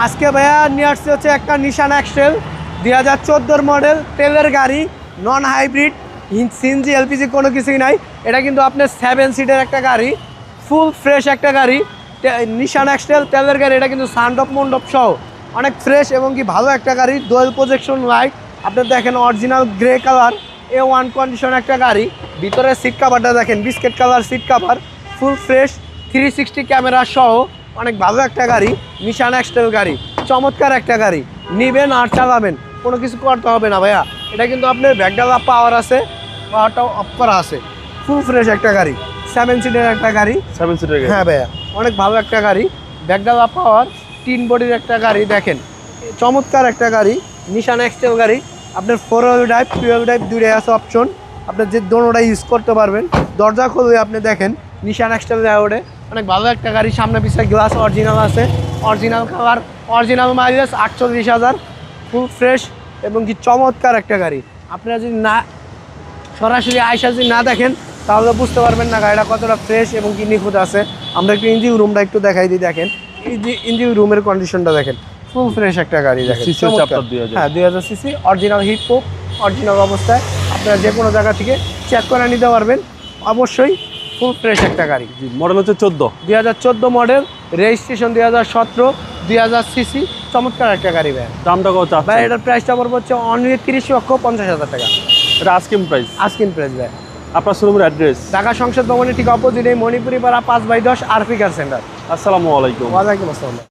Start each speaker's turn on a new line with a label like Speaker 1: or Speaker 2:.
Speaker 1: আজকে ভাইয়া নিয়ে আসছে হচ্ছে একটা নিশান এক্সেল 2014 মডেল তেলের গাড়ি, নন হাইব্রিড, সিএনজি এলপিজি কোনো কিছুই নাই। এটা কিন্তু আপনার 7 সিটের একটা গাড়ি, ফুল ফ্রেশ একটা গাড়ি। নিশান এক্সেল তেলের গাড়ি, এটা কিন্তু সানডপ মন্ডপ সহ অনেক ফ্রেশ এবং কি ভালো একটা গাড়ি। ডুয়াল প্রজেকশন লাইট আপনার দেখেন, original grey colour, A1 condition একটা গাড়ি। ভিতরে সিট কাভারটা দেখেন, biscuit colour seat cover, full fresh, 360 camera সহ অনেক ভালো একটা গাড়ি। নিশান এক্সেল গাড়ি, চমৎকার একটা গাড়ি। নিবেন আর চালাবেন, কোনো কিছু করতে হবে না ভাইয়া। এটা কিন্তু আপনার ব্যাকডালা পাওয়ার আছে, পাওয়ারটাও অফ করা আছে। ফুল ফ্রেশ একটা গাড়ি, 7 সিটের একটা গাড়ি।
Speaker 2: 7 সিটের গাড়ি,
Speaker 1: হ্যাঁ ভাইয়া, অনেক ভালো একটা গাড়ি। ব্যাকডালা পাওয়ার, 3 বডির একটা গাড়ি। দেখেন চমৎকার একটা গাড়ি, নিশান এক্সেল গাড়ি। আপনার 4 হুইল ড্রাইভ, 3 হুইল ড্রাইভ দুইটাই আছে অপশন। আপনার যে দোনোটাই ইউজ করতে পারবেন। দরজা খুলবে আপনি দেখেন, নিশান এক্সেল ওঠে। অনেক ভালো একটা গাড়ি, সামনে পিছনে গ্লাস অরিজিনাল আছে, original colour, original mileage 48,000, full fresh এবং কি চমৎকার একটা গাড়ি। আপনারা যদি না সরাসরি আয়সা যদি না দেখেন তাহলে বুঝতে পারবেন না গাড়িটা কতটা ফ্রেশ এবং কি নিখুঁত আছে। আমরা একটু ইঞ্জিন রুমটা একটু দেখাই দিই। দেখেন ইঞ্জিন রুমের কন্ডিশনটা দেখেন, ফুল ফ্রেশ একটা গাড়ি। দেখেন হ্যাঁ 2000 CC, original heat proof, original অবস্থায়। আপনারা যে কোনো জায়গা থেকে চেক করে নিতে পারবেন। অবশ্যই ফুল ফ্রেশ একটা গাড়ি।
Speaker 2: মডেল হচ্ছে
Speaker 1: 2014 মডেল, রেজিস্ট্রেশন 2017, 2000 সিসি, চমৎকার একটা গাড়ি ভাই।
Speaker 2: দামটা কত
Speaker 1: ভাই এটার প্রাইসটা পড়বে হচ্ছে অনলি 30,50,000 টাকা।
Speaker 2: এটা আস্কিং প্রাইস।
Speaker 1: আস্কিং প্রাইস ভাই।
Speaker 2: আপনার শোরুমের অ্যাড্রেস
Speaker 1: ঢাকা সংসদ ভবনের ঠিক অপোজিটে মণিপুরি পাড়া 5/10 আরপি কার সেন্টার।
Speaker 2: আসসালামু আলাইকুম।
Speaker 1: ওয়ালাইকুম আসসালাম।